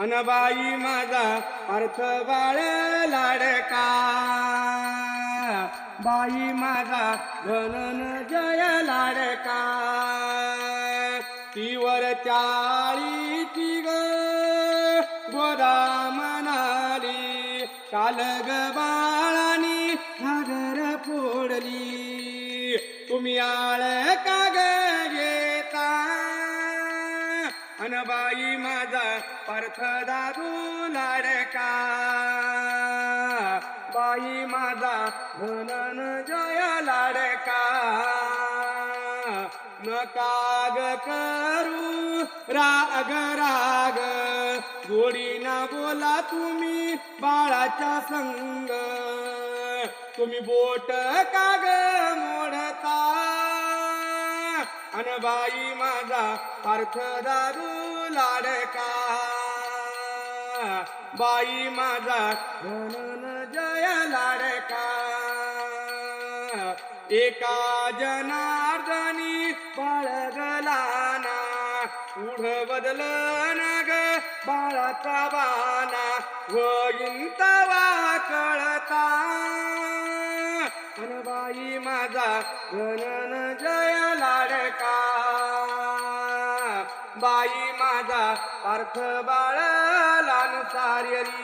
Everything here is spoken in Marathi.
अनबाई माझा अर्थ बाळ लाडका, बाई माझा घनन जय लाडका. तीवर चाळीची ग गोदा म्हणाली, काल ग बाळानी घागर फोडली. तुम्ही आळ का ग घेता, अनबाई माझा पार्थ दादू लाडका, बाई माझा घनन जय लाडका. नकाग करू राग राग, गोडीना बोला तुम्ही बाळाच्या संग. तुम्ही बोट काग मोडता, अनबाई माझा पार्थ दादू लाडका, बाई माझा घनन जय लाडका. एका जनार्दनी बाळगलाना, पुढ बदलन ग बाळाचा बाना. होईन तवा कळता, अनबाई माझा घनन जय लाडका, बाई माझा पार्थ बाळ लान सार्यरी.